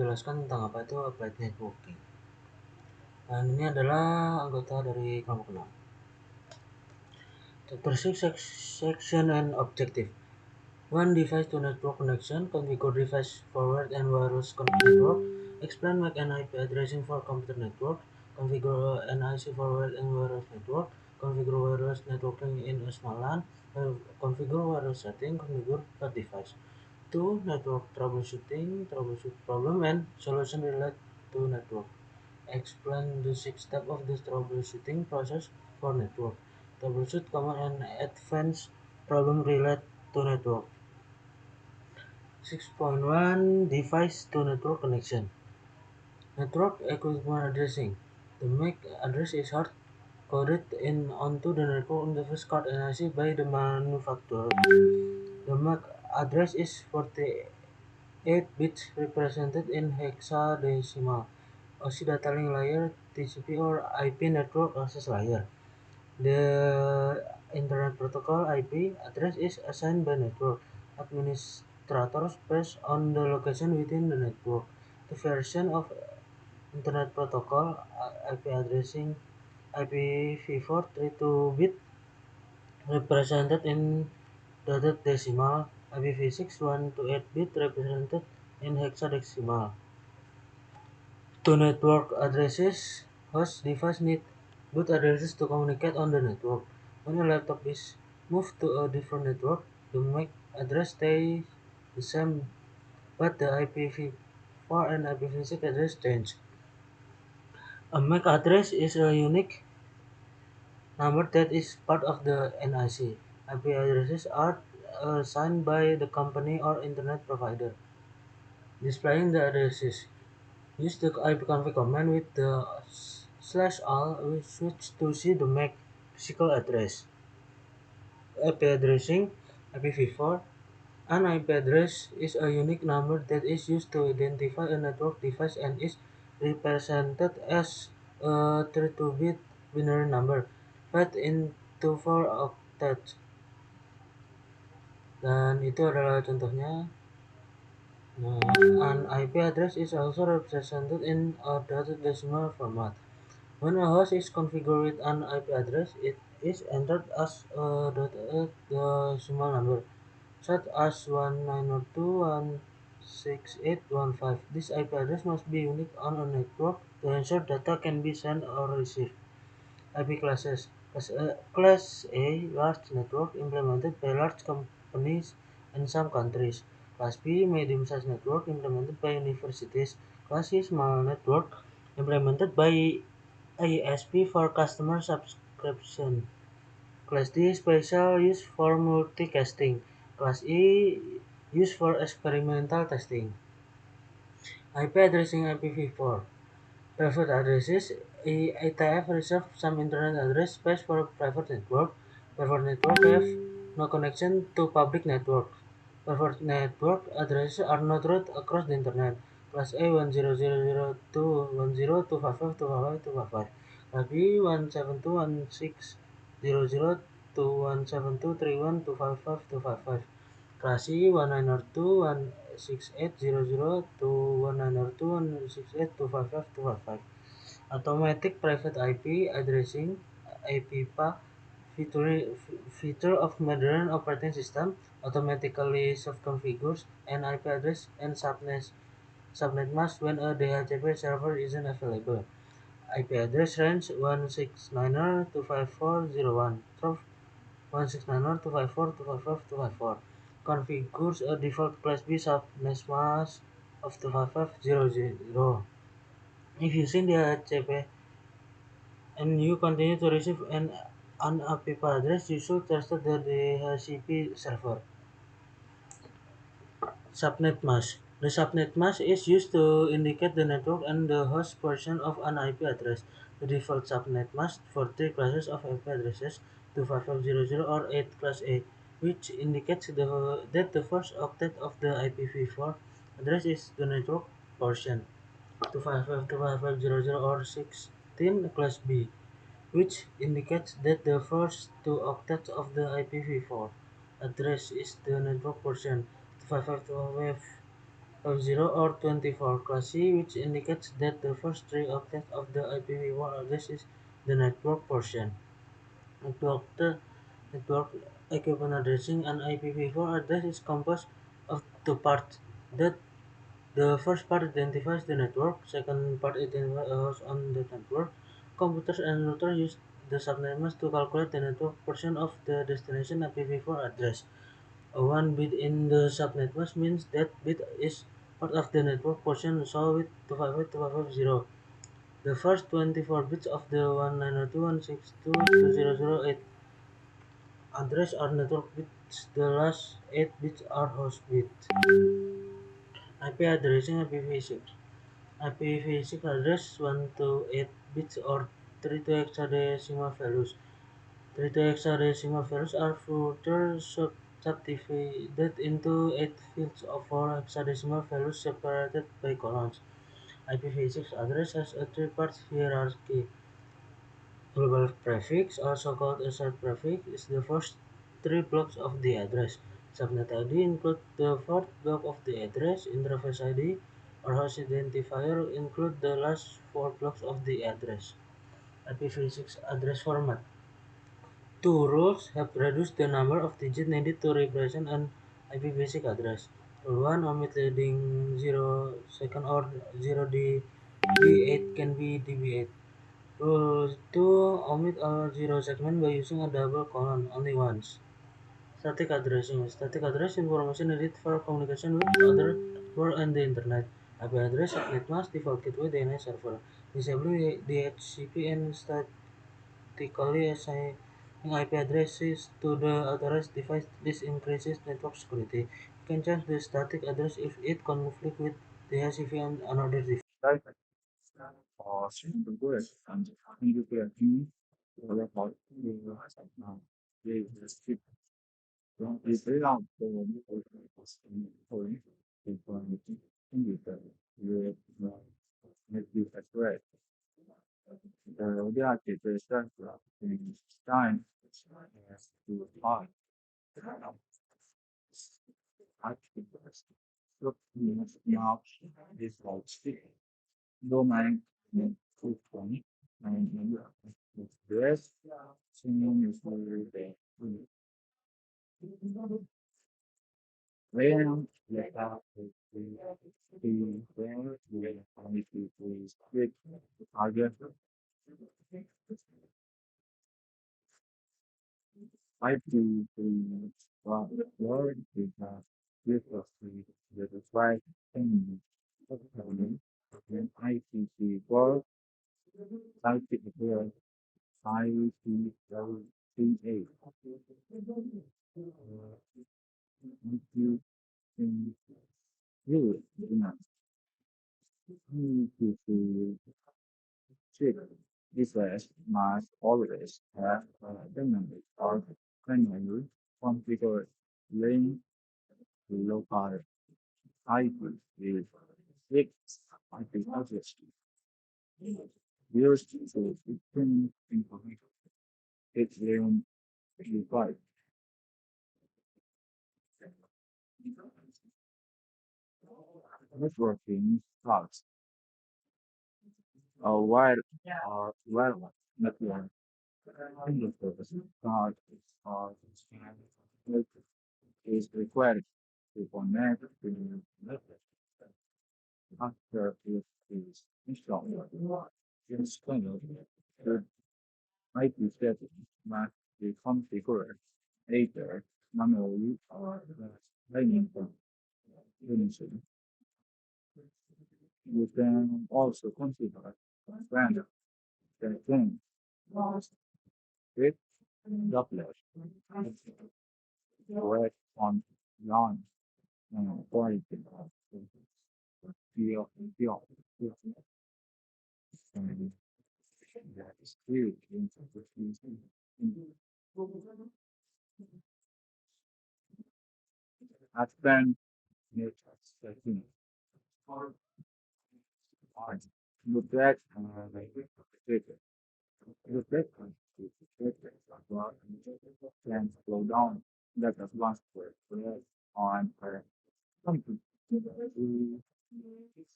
menjelaskan tentang apa itu applied networking. Dan ini adalah anggota dari kelompok 6. Chapter 6 Section and Objective. One device to network connection, configure device forward and wireless network, explain MAC and IP addressing for computer network, configure NIC forward and wireless network, configure wireless networking in a small LAN, configure wireless setting, configure per device. 2. Network troubleshooting, troubleshoot problem and solution related to network. Explain the 6 steps of this troubleshooting process for network. Troubleshoot common and advanced problem related to network. 6.1 Device to network connection. Network equipment addressing. The MAC address is hard coded in onto the network interface card NIC by the manufacturer. The MAC address is 48 bits represented in hexadecimal. OSI data link layer, TCP or IP network access layer. The Internet Protocol IP address is assigned by network administrators based on the location within the network. The version of Internet Protocol IP addressing IPv4 32-bit represented in dotted decimal, IPv6 1 to 8-bit represented in hexadecimal. To network addresses, host device need both addresses to communicate on the network. When a laptop is moved to a different network, the MAC address stays the same, but the IPv4 and IPv6 address change. A MAC address is a unique number that is part of the NIC. IP addresses are assigned by the company or internet provider. Displaying the addresses. Use the ipconfig command with the /all switch to see the MAC physical address. IP addressing IPv4. An IP address is a unique number that is used to identify a network device and is represented as a 32-bit binary number fed into 4 octets. Dan itu adalah contohnya. An IP address is also represented in a dotted decimal format. When a host is configured with an IP address, it is entered as a dotted decimal number, such as 192.168.1.5. This IP address must be unique on a network to ensure data can be sent or received. IP classes. Class A, large network implemented by large companies in some countries. Class B, medium-sized network implemented by universities. Class C, small network implemented by ISP for customer subscription. Class D, special use for multicasting. Class E, used for experimental testing. IP addressing IPv4. Private addresses. IETF reserve some internet address space for private network. Private network have no connection to public network. Private network addresses are not routed across the internet. Class A 10.0.0.2.10.255.255.255. Class B 172.160.2.172.3.1.255.255. Class C 1902.168.0.0.2.192.168.255.255. Automatic Private IP Addressing (IPPA) feature of modern operating system automatically self-configures an IP address and subnet mask when a DHCP server isn't available. IP address range 169.254.0.1 through 169.254.255.254 configures a default Class B subnet mask of 255.0.0. If using DHCP and you continue to receive an IPPA address, you should test the DHCP server. Subnet mask. The subnet mask is used to indicate the network and the host portion of an IP address. The default subnet mask for 3 classes of IP addresses 255.0.0 or 8 class A, which indicates that the first octet of the IPv4 address is the network portion. 255.255.0.0 or 16 class B, which indicates that the first 2 octets of the IPv4 address is the network portion. 255 of 0 or 24. Class C, which indicates that the first three octets of the IPv4 address is the network portion. Network, network equipment addressing an IPv4 address is composed of two parts. That the first part identifies the network, second part identifies a host on the network. Computers and routers use the subnet mask to calculate the network portion of the destination IPv4 address. A 1 bit in the subnet mask means that bit is part of the network portion, so with 255.255.0. The first 24 bits of the 192.168 address are network bits, the last 8 bits are host bits. IP addressing IPv6. IPv6 address 1 to 8 bits or 3 to hexadecimal values. 3 to hexadecimal values are further subdivided into 8 fields of 4 hexadecimal values separated by colons. IPv6 address has a three-part hierarchy. Global prefix, also called a short prefix, is the first three blocks of the address. Subnet ID include the fourth block of the address. Interface ID or host identifier include the last four blocks of the address. IPv6 address format. Two rules have reduced the number of digits needed to represent an IPv6 address. Rule 1, omit leading 0 second or 0 D8 can be DB8. Rule 2, omit a zero segment by using a double colon only once. Static addressing. Static address information needed for communication with other world and the internet. IP address subnet mask default gateway DNS server. Disabling DHCP and statically assigning IP addresses to the authorized device. This increases network security. You can change the static address if it conflicts with DHCP on another device. Right. Simple good and you can do about the script don't be very long for for information in the you make you accurate. The architect is in time to find architects. So now is like stick. Domain food point and dress singing is very when let out the where we only to strict target I do the word is with us with the right thing when I see the word I see the word I see the C if you think you enough to check this list must always have the number or manually configure link to local IP with fixed IP address used to obtain information. It's then required. Networking starts a wide wireless network interface card is required to connect to the network after it is installed. Installed, the IP settings must be configured either manually or dynamically. You can also consider when the thing with doublet work on launch and quality of feel and that is clear into the advanced methods setting on look at look at can slow down that advanced work on computer We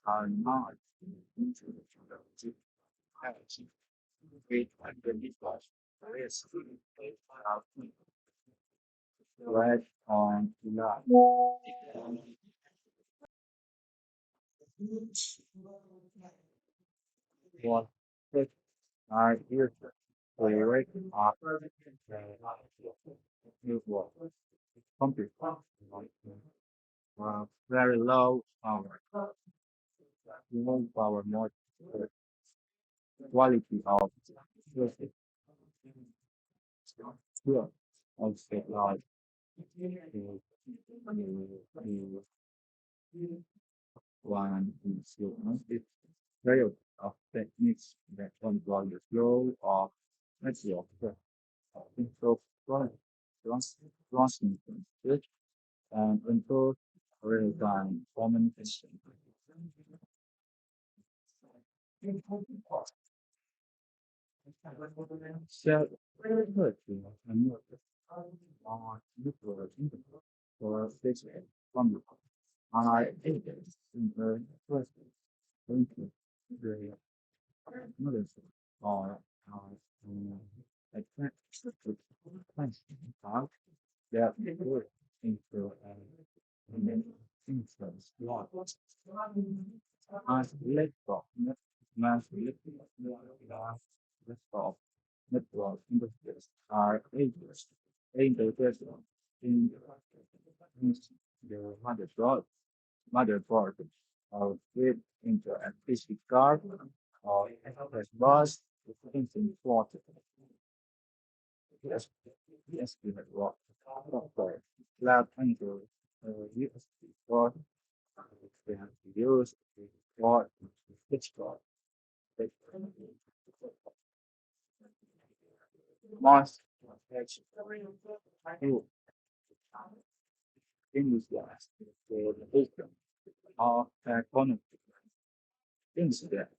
are not into the energy. We identify risk of red on love. What if our future we wake up new world computer very low power more quality of music skill also like the one is it's very of techniques that control the flow of material improve trans- transmission and improve real-time communication. So, very good, and you are neutral for this from I think in the first thank you the mother or like thanks that good into influence lot as laptop mass laptop network industries are ages integrators in the motherboard of fit into a PC card or express bus into water. Yes, USB network software plug into USB port. We have to use the port switch card. Most edge to industrialize the system of economic incident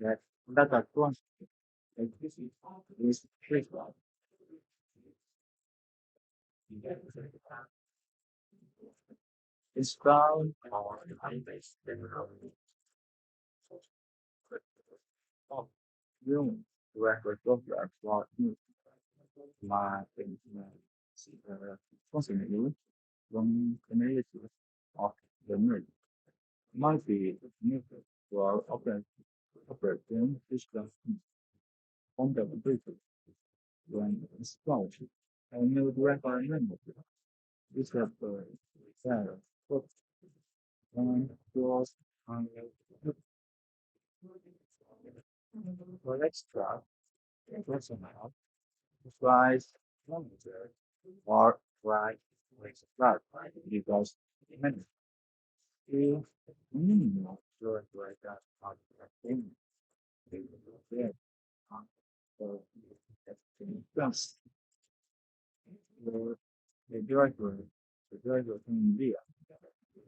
that data transfer is critical. It's found on the database of human record of the export news. My constantly from analysis of the nerve might be needed for operating system on the computer when installed. And new record memory is a better and was on the extra personnel twice monitor or right with blood because many feel minimal during that on the thing they will get on the plus the driver in India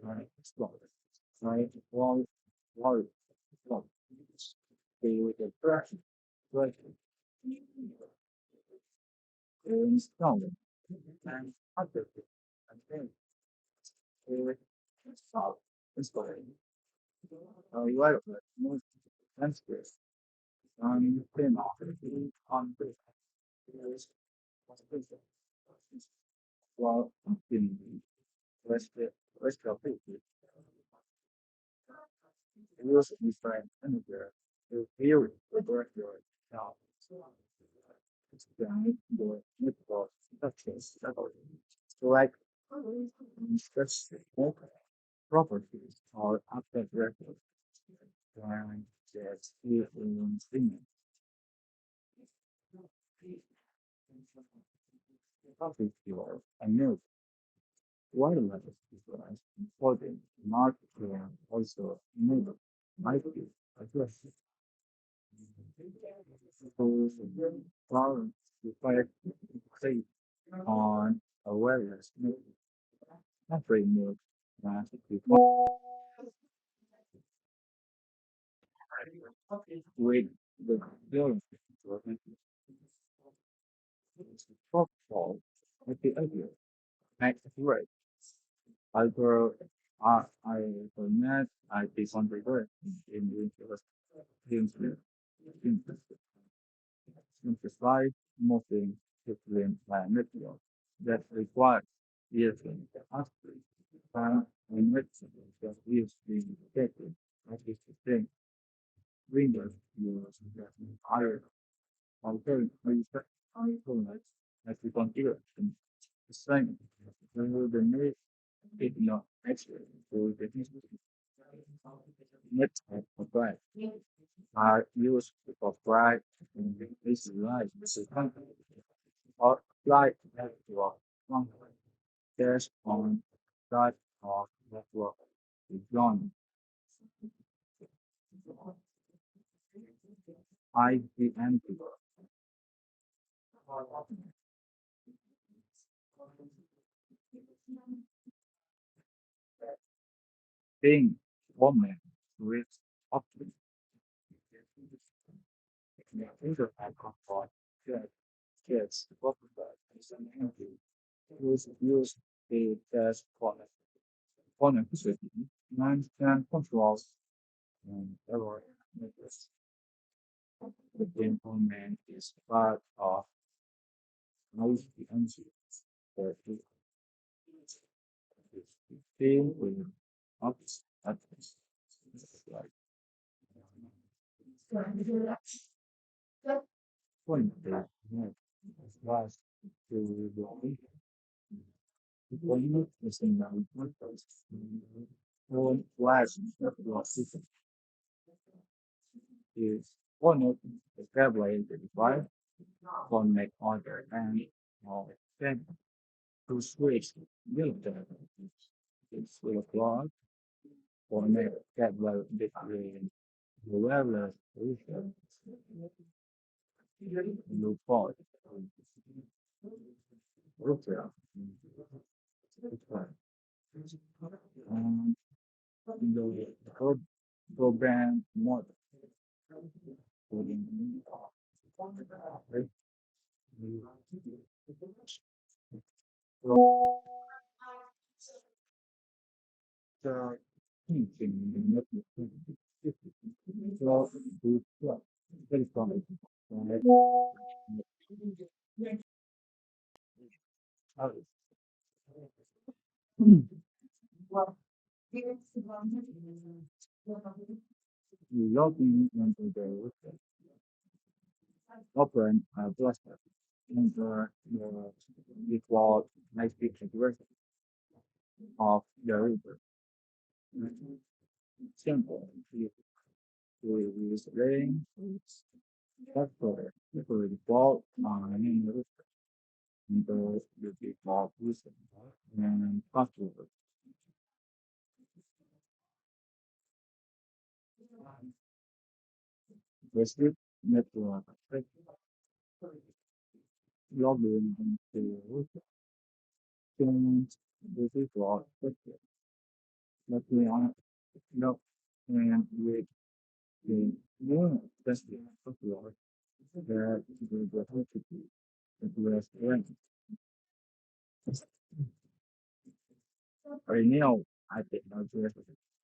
right spot right wall spot they with the person right installing and other and then they with stop installing you are most transfers on then on the while in West West of it, use different anywhere to view the directory now. It's the network structures like specific properties or update records and that in thing. Topic your a new wireless device important marketing also enable might be addressed to balance required say on awareness every new that before with the building football at the idea accurate algorithm I connect IT controller in Windows simplify moving between my network that requires using capacity and a network that is being detected as is the same Windows use higher alternate components as the configuration. The same. Remove the need it not extra to the network of drive are used for drive and visualize the content or apply network function based on type of network beyond IDMP. Being woman with options the internet control that kids popular and energy use the test connectivity and can control error methods. The implement is part of IDMP for it is being with options like point that was to the deployment is in the one flash system is one of the traveling the device connect other and or then to switch with the it's will plug connect cable between the wireless solution loop pod router and the program mode coding the teaching the network so to very common. Logging into the website, open a browser, enter the default IP address of the router. Simple. You will use range, for default name router, enter the default user and password. Restrict network login into router. Change the default password. Let me on no and with the more testing software that the entity that was ranked. Right now, I think address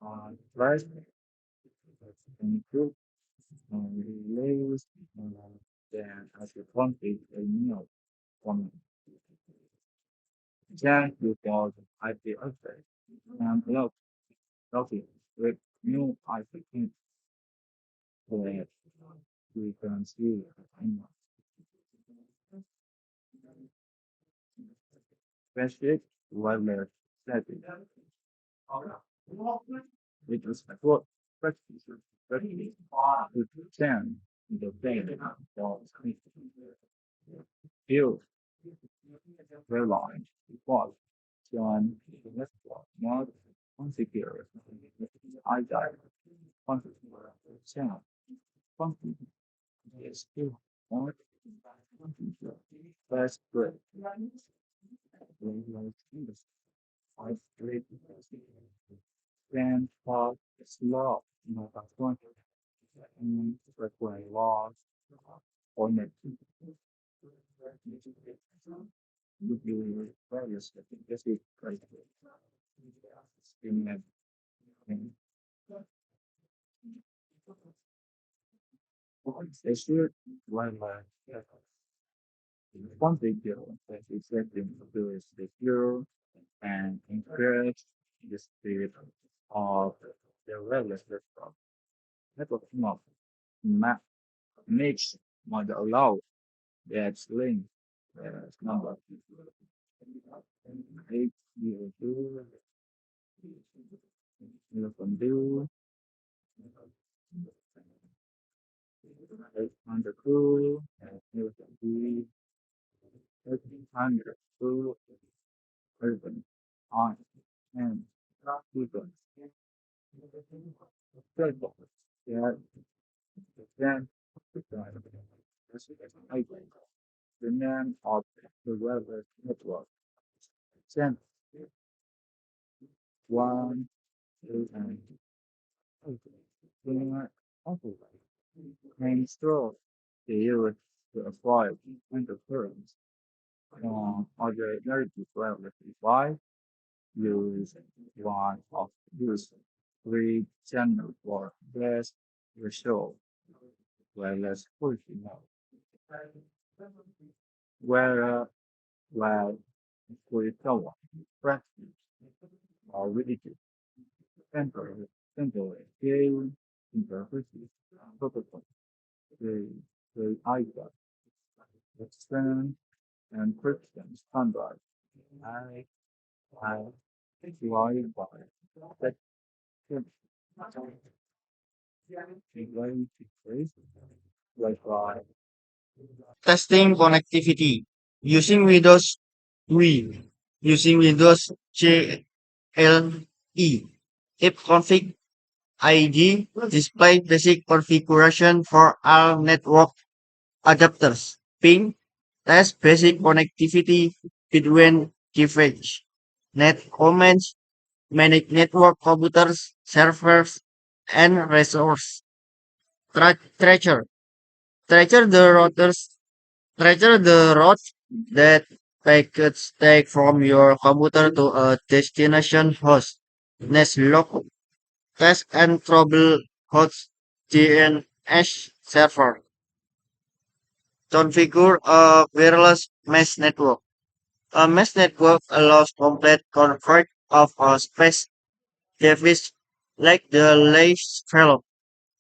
on price and improve on relays then as a config a new from Jan default IP address and login with new IP key that we can see in basic wireless setting. It is what practice to send the data for build airline default John network not configure IDI configure channel configure is still not configure fast break I straight stand for slow not a point and require laws or net would be various basic criteria. Secure wireless configure that is setting to secure and encourage the speed of the wireless network. Network map map makes model allow that link number 802 11 802 11 1302 urban on and people telephone that then the name of the wireless network send one two and also main store they use to avoid interference on other energy wireless device use one of use three channel for best result wireless functional where while with someone practice or religious temporary game interfaces protocol the ISA extend encryption standard I I Wi-Fi that can be going to place Wi-Fi. Testing connectivity. Using Windows we using Windows CLE. If config ID display basic configuration for all network adapters. Ping test basic connectivity between devices. Net comments manage network computers, servers, and resource. Treasure. Treasure the routers. Treasure the routes that packets take from your computer to a destination host. Next log test and trouble host DNS server. Configure a wireless mesh network. A mesh network allows complete control of a space device like the lace fellow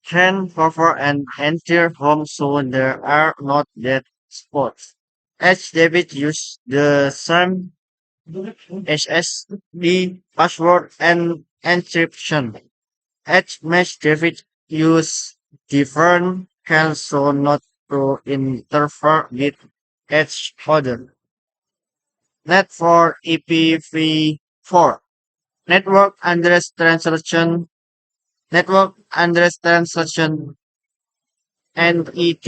can cover an entire home so there are not dead spots. Each device use the same SSD password and encryption. Each mesh device use different keys so not to interfere with each other. Net for IPv4. Network address translation. Network address translation NET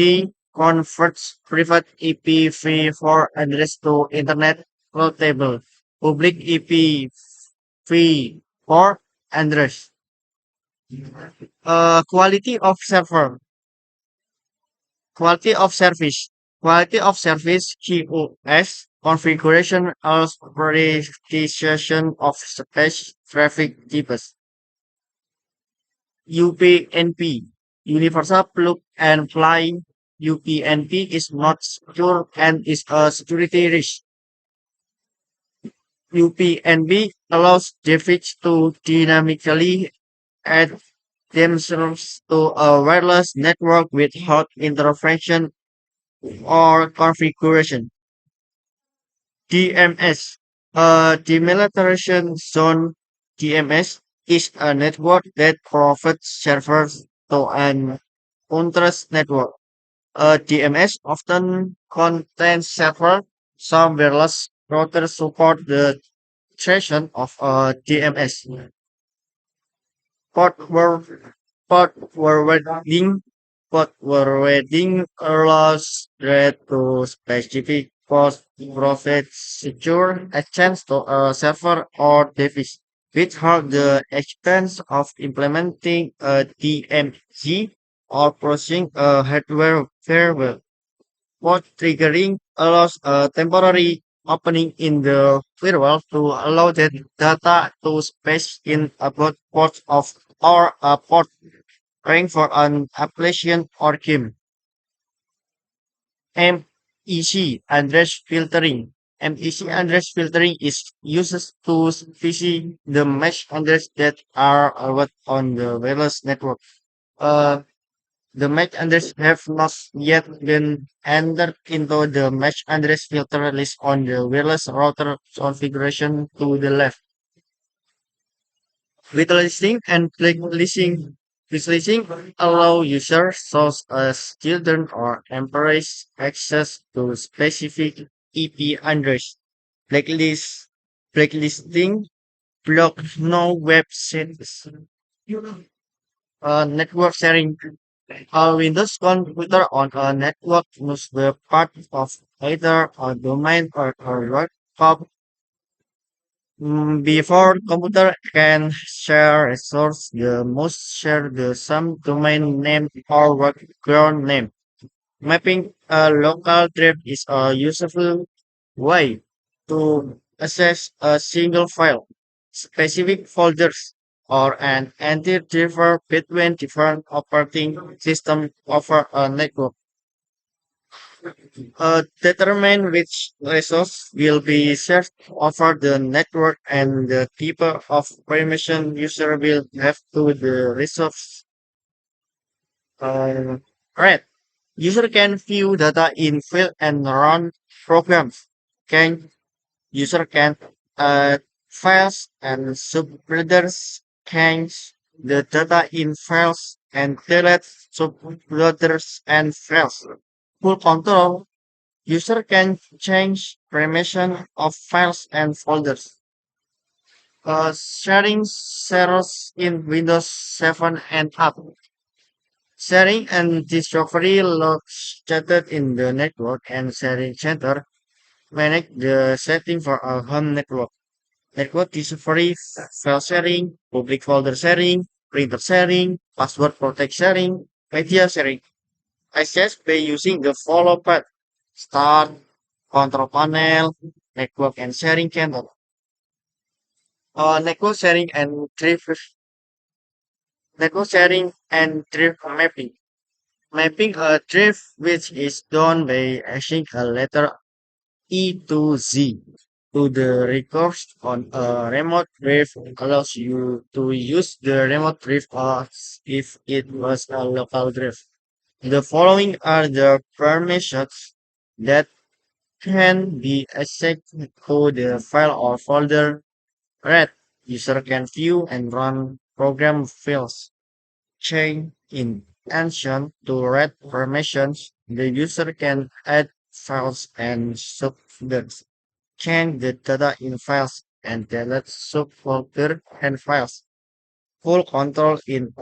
converts private IPv4 address to Internet Routable public IPv4 address. Quality of server, quality of service, quality of service QoS configuration as prioritization of space traffic types. UPnP, Universal Plug and Play. UPnP is not secure and is a security risk. UPnP allows devices to dynamically add themselves to a wireless network without intervention or configuration. DMS, a demilitarization zone DMS, is a network that provides servers to an untrusted network. A DMS often contains server. Some wireless routers support the creation of a DMS. Port word, port forwarding allows thread to specific port provide secure access to a server or device without the expense of implementing a DMZ or processing a hardware firewall. Port triggering allows a temporary opening in the firewall to allow that data to space in about ports of or a port praying for an application or game. MEC address filtering. MEC address filtering is uses to specify the mesh address that are allowed on the wireless network. Uh, the mesh address have not yet been entered into the mesh address filter list on the wireless router configuration to the left. Whitelisting and blacklisting. Whitelisting allow users such as children or employees access to specific IP address. Blacklist, blacklisting block no websites. Network sharing. A Windows computer on a network must be part of either a domain or a workshop. Before computer can share resource, the must share the some domain name or background name. Mapping a local drive is a useful way to access a single file, specific folders, or an entire driver between different operating systems over a network. Determine which resource will be shared over the network and the type of permission user will have to the resource. Uh, right. User can view data in field and run programs. Can user can add files and subfolders, change the data in files and delete subfolders and files. Full control. User can change permission of files and folders. Sharing servers in Windows 7 and up. Sharing and discovery logs chatted in the network and sharing center manage the setting for a home network. Network discovery, file sharing, public folder sharing, printer sharing, password protect sharing, media sharing. Access by using the follow path. Start, control panel, network and sharing channel. Network sharing and drift mapping. Mapping a drift which is done by adding a letter E to Z to the records on a remote drift allows you to use the remote drift as if it was a local drift. The following are the permissions that can be assigned to the file or folder. Read. User can view and run program files. Change intention to read permissions. The user can add files and subfolders. Change the data in files and delete subfolder and files. Full control in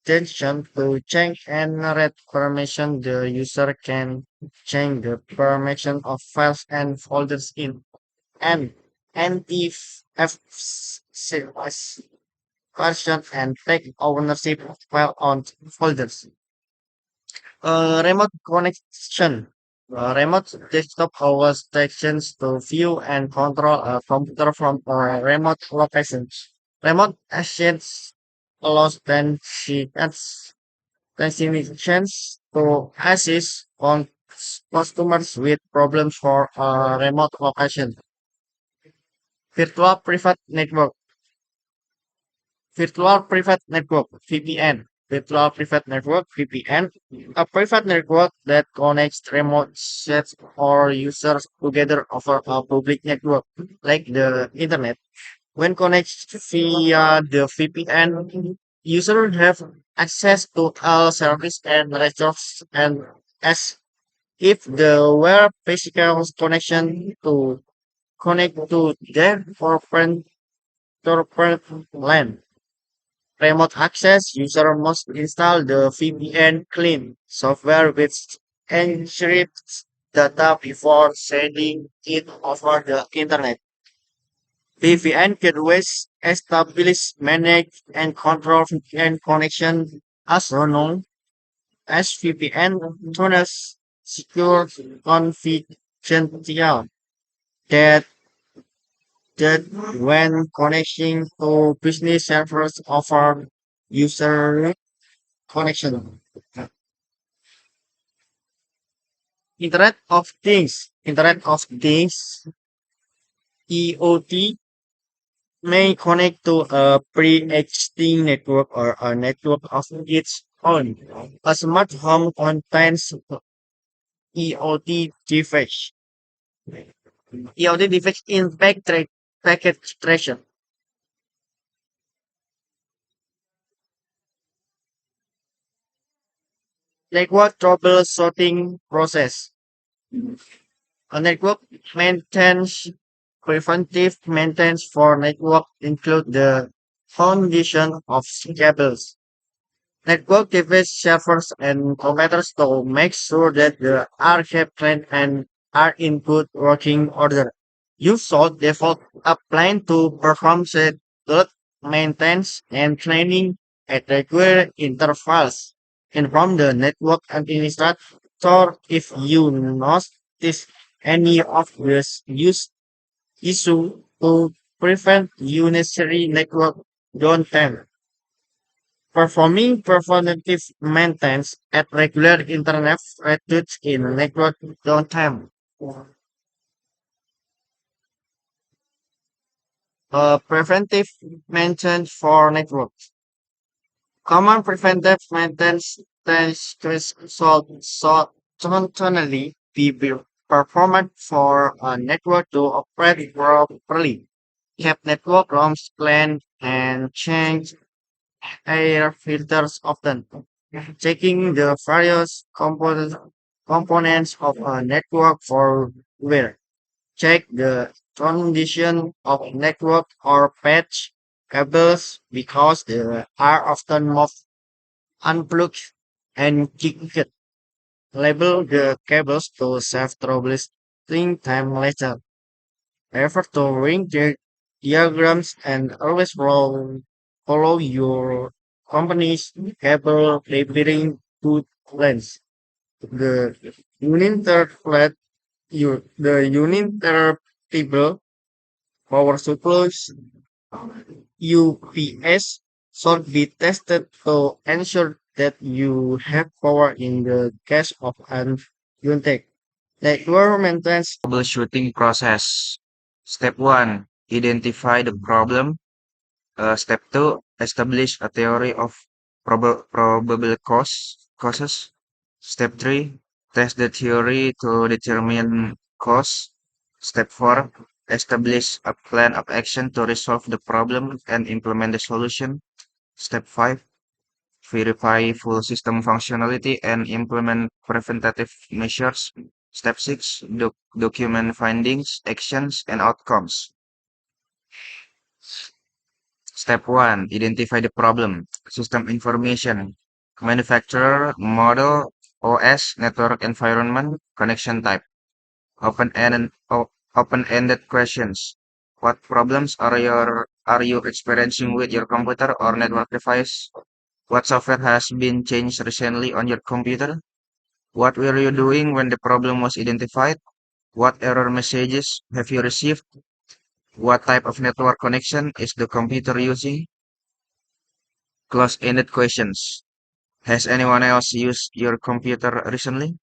attention to change and read permission. The user can change the permission of files and folders in and NTFS version and take ownership of file on folders. Remote connection. Remote desktop allows stations to view and control a computer from a remote location. Remote access allows clinicians to assist customers with problems for a remote location. Virtual Private Network. Virtual Private Network (VPN). Virtual Private Network (VPN), a private network that connects remote sets or users together over a public network, like the internet. When connected via the VPN, users have access to all service and resources and as if the were physical connection to connect to their corporate LAN. Remote access user must install the VPN client software which encrypts data before sending it over the internet. VPN gateways establish, manage, and control VPN connection as known as VPN tunnels secure confidential that that when connecting to business servers offer user connection. Internet of Things (EOT) may connect to a pre-existing network or a network of its own. A smart home contains EOT device. EOT device in packet tracer. Network troubleshooting process. A network maintenance preventive maintenance for network include the foundation of cables, network device servers and computers to make sure that the are kept clean and are in good working order. You should default a plan to perform scheduled maintenance and training at regular intervals. Inform the network administrator if you notice any of this issue to prevent unnecessary network downtime. Performing preventative maintenance at regular internet reduces in network downtime. Preventive maintenance for networks. Common preventive maintenance tasks should continually be performed for a network to operate properly. Keep network ROMs clean and change air filters often. Checking the various components of a network for wear. Check the condition of network or patch cables because they are often moved, unplugged, and kicked. Label the cables to save troubleshooting time later. Refer to diagrams and always follow your company's cable repairing good plans. The uninterruptible uninterruptible power supplies UPS should be tested to ensure that you have power in the case of an outage. Network maintenance. Troubleshooting process. Step 1, identify the problem. Step 2, establish a theory of probable causes. Step 3, test the theory to determine cause. Step 4, establish a plan of action to resolve the problem and implement the solution. Step 5, verify full system functionality and implement preventative measures. Step 6, document findings, actions, and outcomes. Step 1, identify the problem. System information, manufacturer, model, OS, network environment, connection type. Open-ended questions. What problems are you experiencing with your computer or network device? What software has been changed recently on your computer? What were you doing when the problem was identified? What error messages have you received? What type of network connection is the computer using? Close-ended questions. Has anyone else used your computer recently?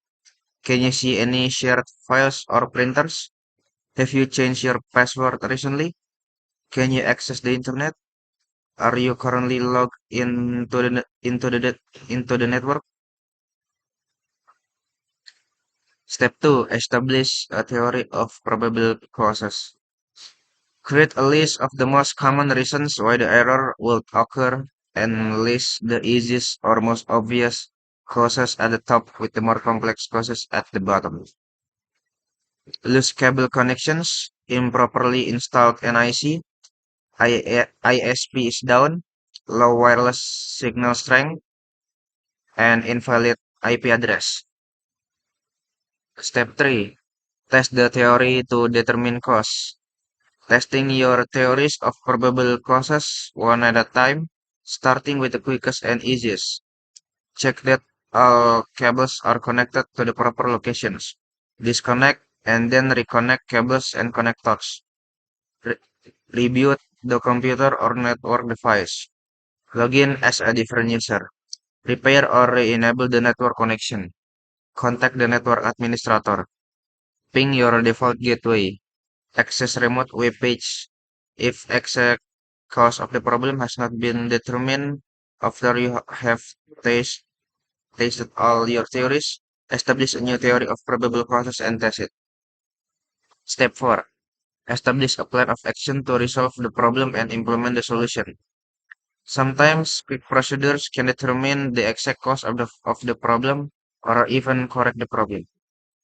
Can you see any shared files or printers? Have you changed your password recently? Can you access the internet? Are you currently logged into the network? Step 2, establish a theory of probable causes. Create a list of the most common reasons why the error will occur and list the easiest or most obvious causes at the top with the more complex causes at the bottom. Loose cable connections, improperly installed NIC, ISP is down, low wireless signal strength, and invalid IP address. Step 3, test the theory to determine cause. Testing your theories of probable causes one at a time, starting with the quickest and easiest. Check that all cables are connected to the proper locations. Disconnect and then reconnect cables and connectors. Re- Reboot the computer or network device. Login as a different user. Repair or re-enable the network connection. Contact the network administrator. Ping your default gateway. Access remote web page. If exact cause of the problem has not been determined after you have test, tested all your theories, establish a new theory of probable causes and test it. Step 4. Establish a plan of action to resolve the problem and implement the solution. Sometimes quick procedures can determine the exact cause of the problem or even correct the problem.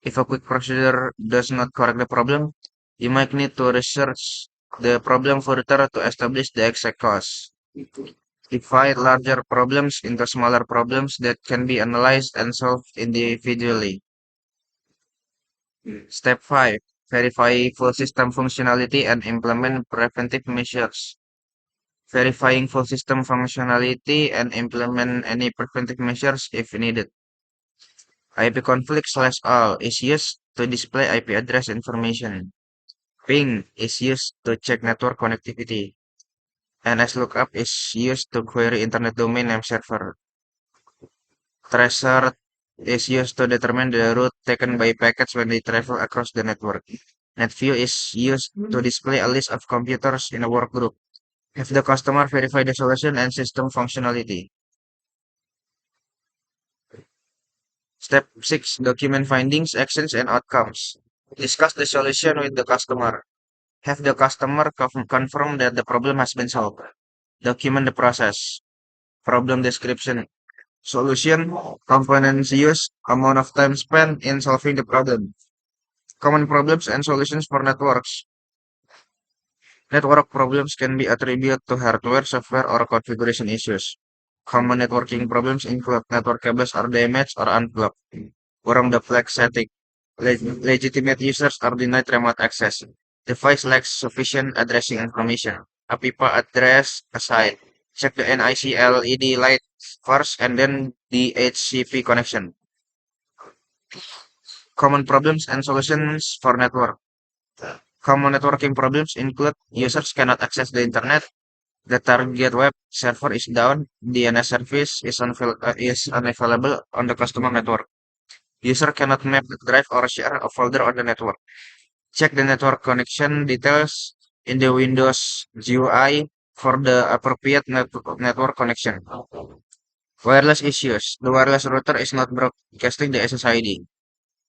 If a quick procedure does not correct the problem, you might need to research the problem further to establish the exact cause. Divide larger problems into smaller problems that can be analyzed and solved individually. Step 5. Verify full system functionality and implement preventive measures. Verifying full system functionality and implement any preventive measures if needed. ipconfig/all is used to display IP address information. Ping is used to check network connectivity. NSLOOKUP is used to query internet domain name server. Tracer is used to determine the route taken by packets when they travel across the network. NetView is used to display a list of computers in a workgroup. Have the customer verify the solution and system functionality. Step 6. Document findings, actions, and outcomes. Discuss the solution with the customer. Have the customer confirm that the problem has been solved. Document the process. Problem description. Solution, components used, amount of time spent in solving the problem. Common problems and solutions for networks. Network problems can be attributed to hardware, software, or configuration issues. Common networking problems include network cables are damaged or unplugged. Wrong the flag setting. Legitimate users are denied remote access. Device lacks sufficient addressing information. A pipa address assigned. Check the NIC LED light first and then the HCP connection. Common problems and solutions for network. Common networking problems include users cannot access the internet, the target web server is down, DNS service is unavailable on the customer network. User cannot map the drive or share a folder on the network. Check the network connection details in the Windows GUI for the appropriate network connection. Wireless issues. The wireless router is not broadcasting the SSID.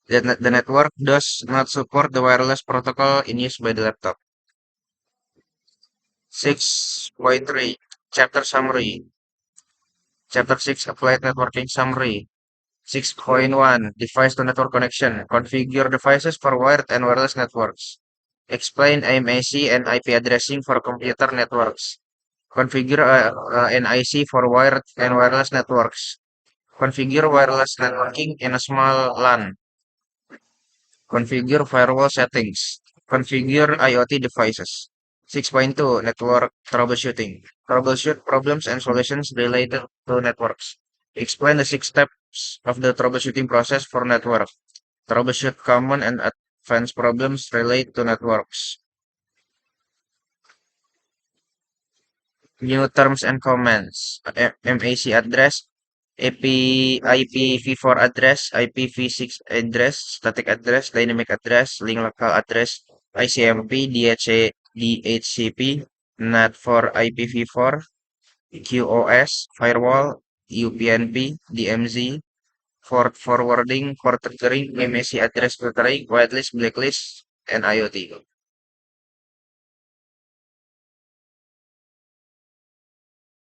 The network does not support the wireless protocol in use by the laptop. 6.3 Chapter Summary. Chapter 6 Applied Networking Summary. 6.1 Device to Network Connection. Configure devices for wired and wireless networks. Explain IMAC and IP addressing for computer networks. Configure an IC for wired and wireless networks. Configure wireless networking in a small LAN. Configure firewall settings. Configure IoT devices. 6.2 Network troubleshooting. Troubleshoot problems and solutions related to networks. Explain the 6 steps of the troubleshooting process for network. Troubleshoot common and advanced problems related to networks. New terms and comments. MAC address, IPv4 address, IPv6 address, static address, dynamic address, link local address, ICMP, DHCP, NAT for IPv4, QoS, firewall, UPnP, DMZ, port forwarding, port triggering, MAC address filtering, whitelist, blacklist, and IoT.